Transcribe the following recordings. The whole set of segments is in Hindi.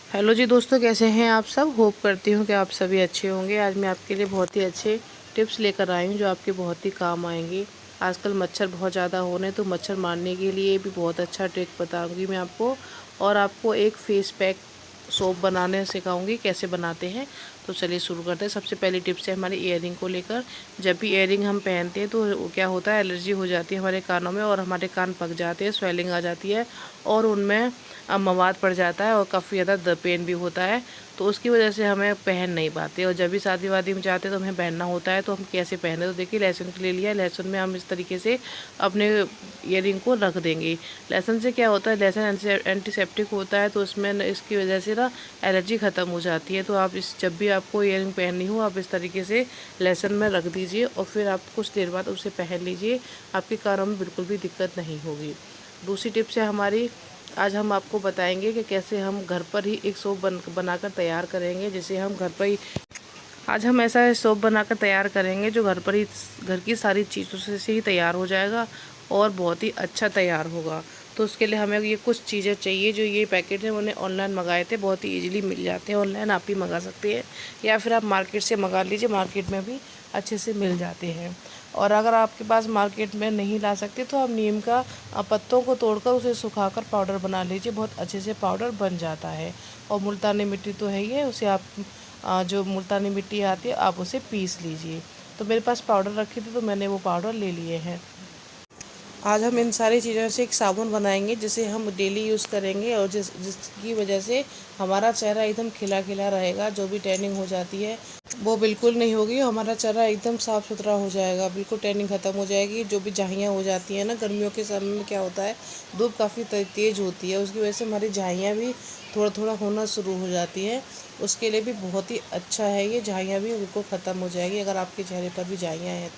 हेलो जी दोस्तों, कैसे हैं आप सब। होप करती हूँ कि आप सभी अच्छे होंगे। आज मैं आपके लिए बहुत ही अच्छे टिप्स लेकर आई हूँ जो आपके बहुत ही काम आएंगे। आजकल मच्छर बहुत ज़्यादा हो रहे हैं, तो मच्छर मारने के लिए भी बहुत अच्छा ट्रिक बताऊँगी मैं आपको। और आपको एक फेस पैक सोप बनाने सिखाऊंगी कैसे बनाते हैं। तो चलिए शुरू करते हैं। सबसे पहली टिप्स है हमारी ईयरिंग को लेकर। जब भी ईयरिंग हम पहनते हैं तो क्या होता है, एलर्जी हो जाती है हमारे कानों में और हमारे कान पक जाते हैं, स्वेलिंग आ जाती है और उनमें मवाद पड़ जाता है और काफ़ी ज़्यादा पेन भी होता है। तो उसकी वजह से हमें पहन नहीं पाते, और जब भी शादी वादी में जाते हैं तो हमें पहनना होता है। तो हम कैसे पहने, तो देखिए लहसुन ले लिया। लहसुन में हम इस तरीके से अपने ईयरिंग को रख देंगे। लहसुन से क्या होता है, लहसुन एंटीसेप्टिक होता है, तो उसमें इसकी वजह से ना एलर्जी ख़त्म हो जाती है। तो आप जब भी आपको ईयरिंग पहननी हो, आप इस तरीके से लहसुन में रख दीजिए और फिर आप कुछ देर बाद उसे पहन लीजिए। आपके कानों में बिल्कुल भी दिक्कत नहीं होगी। दूसरी टिप्स है हमारी, आज हम आपको बताएंगे कि कैसे हम घर पर ही एक सोप बनाकर तैयार करेंगे। जिसे हम घर पर ही, आज हम ऐसा सोप बनाकर तैयार करेंगे जो घर पर ही, घर की सारी चीज़ों से ही तैयार हो जाएगा और बहुत ही अच्छा तैयार होगा। तो उसके लिए हमें ये कुछ चीज़ें चाहिए। जो ये पैकेट है उन्हें ऑनलाइन मंगाए थे, बहुत ही इजीली मिल जाते हैं ऑनलाइन, आप भी मंगा सकते हैं या फिर आप मार्केट से मंगा लीजिए, मार्केट में भी अच्छे से मिल जाते हैं। और अगर आपके पास मार्केट में नहीं ला सकते तो आप नीम का पत्तों को तोड़कर उसे सुखाकर पाउडर बना लीजिए, बहुत अच्छे से पाउडर बन जाता है। और मुल्तानी मिट्टी तो है ही है, उसे आप जो मुल्तानी मिट्टी आती है आप उसे पीस लीजिए। तो मेरे पास पाउडर रखी थी तो मैंने वो पाउडर ले लिए हैं। आज हम इन सारी चीज़ों से एक साबुन बनाएंगे जिसे हम डेली यूज़ करेंगे और जिसकी वजह से हमारा चेहरा एकदम खिला खिला रहेगा। जो भी टैनिंग हो जाती है वो बिल्कुल नहीं होगी, हमारा चेहरा एकदम साफ़ सुथरा हो जाएगा, बिल्कुल टैनिंग ख़त्म हो जाएगी। जो भी झाइयाँ हो जाती हैं ना, गर्मियों के समय में क्या होता है, धूप काफ़ी तेज़ होती है, उसकी वजह से हमारी झाइयाँ भी थोड़ा थोड़ा होना शुरू हो जाती हैं। उसके लिए भी बहुत ही अच्छा है ये, झाइयाँ भी बिल्कुल ख़त्म हो जाएगी अगर आपके चेहरे पर भी झाइयाँ हैं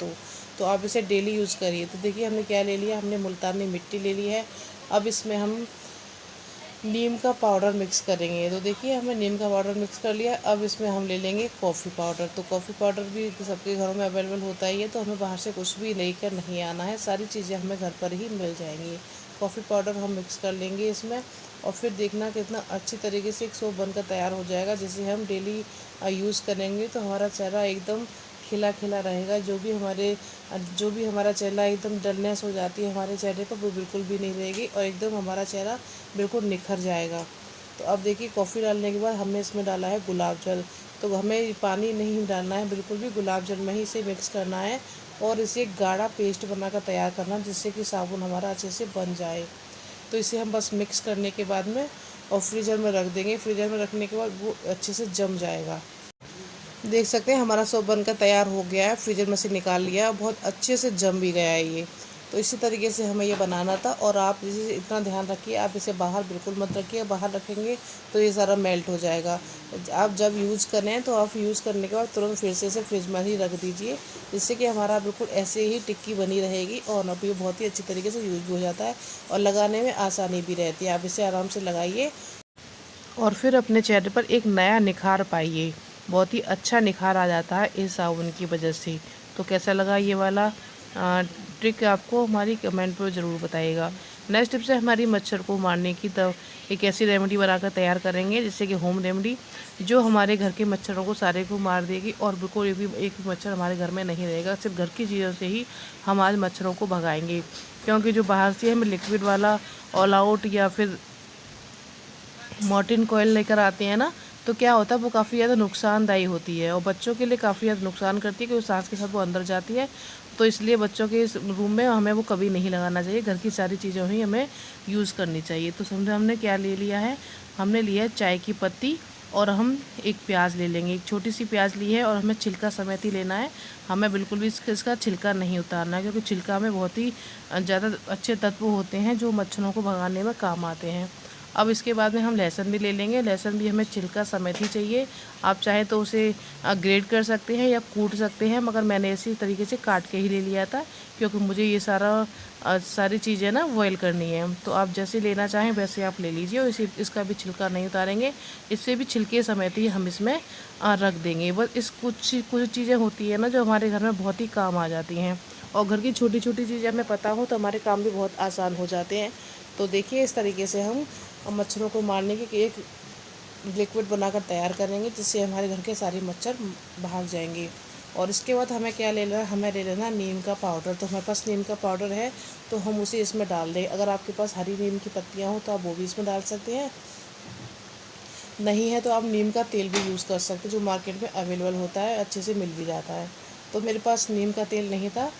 तो आप इसे डेली यूज़ करिए। तो देखिए हमने क्या ले लिया, हमने मुल्तानी मिट्टी ले ली है। अब इसमें हम नीम का पाउडर मिक्स करेंगे। तो देखिए हमने नीम का पाउडर मिक्स कर लिया। अब इसमें हम ले लेंगे कॉफ़ी पाउडर। तो कॉफ़ी पाउडर भी सबके घरों में अवेलेबल होता ही है, तो हमें बाहर से कुछ भी लेकर नहीं आना है, सारी चीज़ें हमें घर पर ही मिल जाएंगी। कॉफ़ी पाउडर हम मिक्स कर लेंगे इसमें, और फिर देखना कितना अच्छी तरीके से एक सोप बनकर तैयार हो जाएगा, जिसे हम डेली यूज़ करेंगे तो हमारा चेहरा एकदम खिला खिला रहेगा। जो भी हमारा चेहरा एकदम डलनेस हो जाती है हमारे चेहरे पर, वो बिल्कुल भी नहीं रहेगी और एकदम हमारा चेहरा बिल्कुल निखर जाएगा। तो अब देखिए कॉफ़ी डालने के बाद हमने इसमें डाला है गुलाब जल। तो हमें पानी नहीं डालना है बिल्कुल भी, गुलाब जल में ही इसे मिक्स करना है और इसे गाढ़ा पेस्ट बनाकर तैयार करना, जिससे कि साबुन हमारा अच्छे से बन जाए। तो इसे हम बस मिक्स करने के बाद में और फ्रीज़र में रख देंगे। फ्रीज़र में रखने के बाद वो अच्छे से जम जाएगा। देख सकते हैं हमारा सोप बनकर तैयार हो गया है, फ्रीजर में से निकाल लिया और बहुत अच्छे से जम भी गया है ये। तो इसी तरीके से हमें ये बनाना था। और आप इसे इतना ध्यान रखिए, आप इसे बाहर बिल्कुल मत रखिए, बाहर रखेंगे तो ये सारा मेल्ट हो जाएगा। आप जब यूज़ करें तो आप यूज़ करने के बाद तुरंत फिर से इसे फ्रिज में ही रख दीजिए, जिससे कि हमारा बिल्कुल ऐसे ही टिक्की बनी रहेगी और अब ये बहुत ही अच्छी तरीके से यूज़ भी हो जाता है और लगाने में आसानी भी रहती है। आप इसे आराम से लगाइए और फिर अपने चेहरे पर एक नया निखार पाइए। बहुत ही अच्छा निखार आ जाता है इस साबुन की वजह से। तो कैसा लगा ये वाला ट्रिक, आपको हमारी कमेंट पर ज़रूर बताइएगा। नेक्स्ट टिप से हमारी मच्छर को मारने की एक ऐसी रेमेडी बनाकर तैयार करेंगे, जिससे कि होम रेमेडी जो हमारे घर के मच्छरों को सारे को मार देगी और बिल्कुल एक भी मच्छर हमारे घर में नहीं रहेगा। सिर्फ घर की चीज़ों से ही हम आज मच्छरों को भगाएंगे, क्योंकि जो बाहर से हम लिक्विड वाला ऑल आउट या फिर मॉर्टिन कोयल लेकर आते हैं ना, तो क्या होता है वो काफ़ी ज़्यादा नुकसानदायी होती है और बच्चों के लिए काफ़ी ज़्यादा नुकसान करती है, क्योंकि सांस के साथ वो अंदर जाती है। तो इसलिए बच्चों के इस रूम में हमें वो कभी नहीं लगाना चाहिए, घर की सारी चीज़ें ही हमें यूज़ करनी चाहिए। तो समझे हमने क्या ले लिया है, हमने लिया है चाय की पत्ती और हम एक प्याज ले लेंगे, एक छोटी सी प्याज ली है और हमें छिलका समेत ही लेना है। हमें बिल्कुल भी इसका छिलका नहीं उतारना है, क्योंकि छिलका में बहुत ही ज़्यादा अच्छे तत्व होते हैं जो मच्छरों को भगाने में काम आते हैं। अब इसके बाद में हम लहसुन भी ले लेंगे। लहसुन भी हमें छिलका समेत ही चाहिए। आप चाहे तो उसे ग्रेट कर सकते हैं या कूट सकते हैं, मगर मैंने इसी तरीके से काट के ही ले लिया था, क्योंकि मुझे ये सारी चीज़ें ना बॉयल करनी है। तो आप जैसे लेना चाहें वैसे आप ले लीजिए, और इसका भी छिलका नहीं उतारेंगे, इससे भी छिलके समेत ही हम इसमें रख देंगे। बस कुछ चीज़ें होती है ना जो हमारे घर में बहुत ही काम आ जाती हैं, और घर की छोटी छोटी चीज़ें हमें पता हो तो हमारे काम भी बहुत आसान हो जाते हैं। तो देखिए इस तरीके से हम मच्छरों को मारने की एक लिक्विड बनाकर तैयार करेंगे, जिससे हमारे घर के सारे मच्छर भाग जाएंगे। और इसके बाद हमें क्या ले लेना, हमें ले लेना नीम का पाउडर। तो हमारे पास नीम का पाउडर है तो हम उसे इसमें डाल दें। अगर आपके पास हरी नीम की पत्तियाँ हो तो आप वो भी इसमें डाल सकते हैं, नहीं है तो आप नीम का तेल भी यूज़ कर सकते हैं, जो मार्केट में अवेलेबल होता है, अच्छे से मिल भी जाता है। तो मेरे पास नीम का तेल नहीं था,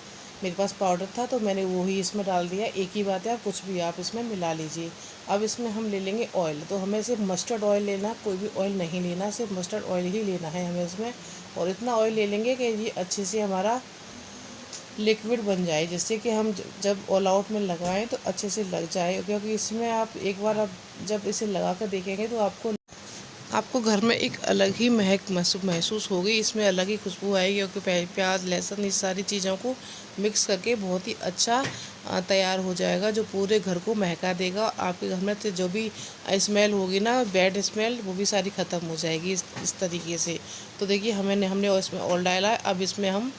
मेरे पास पाउडर था, तो मैंने वो ही इसमें डाल दिया। एक ही बात है, आप कुछ भी आप इसमें मिला लीजिए। अब इसमें हम ले लेंगे ऑयल। तो हमें सिर्फ मस्टर्ड ऑयल लेना, कोई भी ऑयल नहीं लेना, सिर्फ मस्टर्ड ऑयल ही लेना है हमें इसमें। और इतना ऑयल ले लेंगे कि ये अच्छे से हमारा लिक्विड बन जाए, जिससे कि हम जब ऑल आउट में लगाएं तो अच्छे से लग जाए। क्योंकि इसमें आप एक बार आप जब इसे लगा कर देखेंगे तो आपको घर में एक अलग ही महक महसूस होगी, इसमें अलग ही खुशबू आएगी। क्योंकि प्याज, लहसुन, इस सारी चीज़ों को मिक्स करके बहुत ही अच्छा तैयार हो जाएगा, जो पूरे घर को महका देगा। आपके घर में तो जो भी स्मेल होगी ना, बैड स्मेल, वो भी सारी ख़त्म हो जाएगी इस तरीके से। तो देखिए हमने इसमें ऑयल डाला है। अब इसमें हम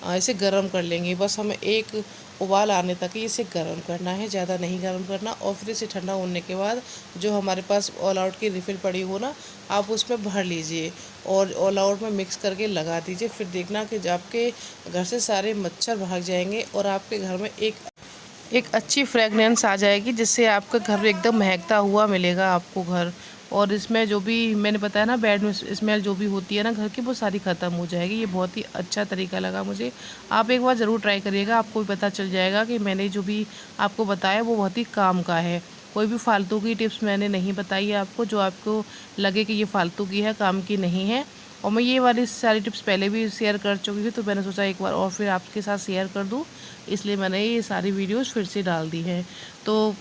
इसे गर्म कर लेंगे। बस हमें एक उबाल आने तक ही इसे गर्म करना है, ज़्यादा नहीं गर्म करना। और फिर इसे ठंडा होने के बाद जो हमारे पास ऑल आउट की रिफ़िल पड़ी हो ना, आप उसमें भर लीजिए और ऑल आउट में मिक्स करके लगा दीजिए। फिर देखना कि आपके घर से सारे मच्छर भाग जाएंगे और आपके घर में एक अच्छी फ्रेगनेंस आ जाएगी, जिससे आपका घर एकदम महकता हुआ मिलेगा आपको घर। और इसमें जो भी मैंने बताया ना, बैड में स्मेल जो भी होती है ना घर की, वो सारी ख़त्म हो जाएगी। ये बहुत ही अच्छा तरीका लगा मुझे। आप एक बार ज़रूर ट्राई करिएगा, आपको भी पता चल जाएगा कि मैंने जो भी आपको बताया वो बहुत ही काम का है। कोई भी फालतू की टिप्स मैंने नहीं बताई है आपको, जो आपको लगे कि ये फालतू की है, काम की नहीं है। और मैं ये वाली सारी टिप्स पहले भी शेयर कर चुकी थी, तो मैंने सोचा एक बार और फिर आपके साथ शेयर कर दूँ, इसलिए मैंने ये सारी वीडियोस फिर से डाल दी हैं। तो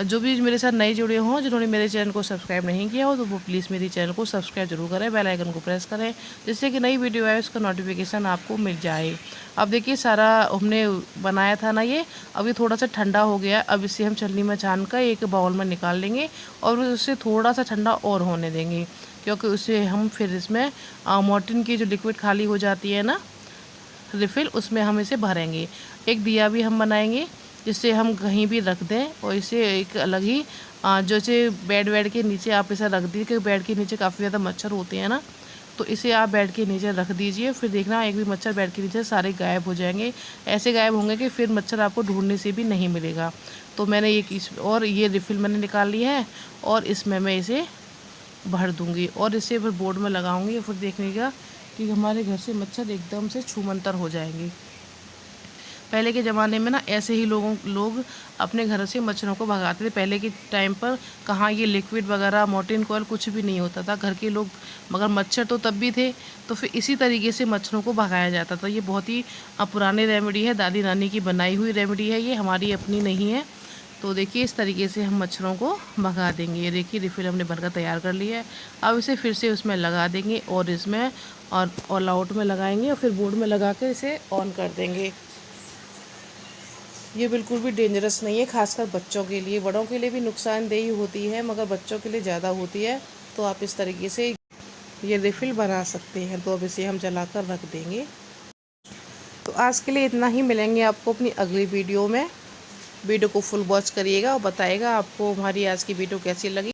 जो भी मेरे साथ नए जुड़े हों, जिन्होंने मेरे चैनल को सब्सक्राइब नहीं किया हो, तो वो प्लीज़ मेरे चैनल को सब्सक्राइब जरूर करें, बेल आइकन को प्रेस करें, जिससे कि नई वीडियो आए उसका नोटिफिकेशन आपको मिल जाए। अब देखिए सारा हमने बनाया था ना ये, अब ये थोड़ा सा ठंडा हो गया। अब इसे हम छलनी में छान कर एक बाउल में निकाल लेंगे और उसे थोड़ा सा ठंडा और होने देंगे, क्योंकि उसे हम फिर इसमें मोर्टीन की जो लिक्विड खाली हो जाती है ना रिफ़िल, उसमें हम इसे भरेंगे। एक दिया भी हम बनाएंगे, जिससे हम कहीं भी रख दें। और इसे एक अलग ही जैसे बेड के नीचे आप इसे रख दीजिए, क्योंकि बेड के नीचे काफ़ी ज़्यादा मच्छर होते हैं ना, तो इसे आप बेड के नीचे रख दीजिए। फिर देखना एक भी मच्छर बेड के नीचे सारे गायब हो जाएंगे। ऐसे गायब होंगे कि फिर मच्छर आपको ढूंढने से भी नहीं मिलेगा। तो मैंने ये रिफ़िल मैंने निकाल ली है और इसमें मैं इसे भर दूंगी और इसे फिर बोर्ड में लगाऊंगी। फिर देखिएगा कि हमारे घर से मच्छर एकदम से छूमंतर हो जाएंगे। पहले के ज़माने में ना ऐसे ही लोग अपने घर से मच्छरों को भगाते थे। पहले के टाइम पर कहाँ ये लिक्विड वगैरह, मोर्टीन कोयल कुछ भी नहीं होता था घर के लोग, मगर मच्छर तो तब भी थे। तो फिर इसी तरीके से मच्छरों को भगाया जाता था। ये बहुत ही पुरानी रेमेडी है, दादी नानी की बनाई हुई रेमेडी है, ये हमारी अपनी नहीं है। तो देखिए इस तरीके से हम मच्छरों को भगा देंगे। ये देखिए रिफ़िल हमने बनकर तैयार कर लिया है। अब इसे फिर से उसमें लगा देंगे और इसमें और ऑल आउट में लगाएंगे और फिर बोर्ड में लगा के इसे ऑन कर देंगे। ये बिल्कुल भी डेंजरस नहीं है, खासकर बच्चों के लिए। बड़ों के लिए भी नुकसानदेही होती है, मगर बच्चों के लिए ज़्यादा होती है। तो आप इस तरीके से ये रिफ़िल बना सकते हैं। तो अब इसे हम जला कर रख देंगे। तो आज के लिए इतना ही, मिलेंगे आपको अपनी अगली वीडियो में। वीडियो को फुल वॉच करिएगा और बताइएगा आपको हमारी आज की वीडियो कैसी लगी।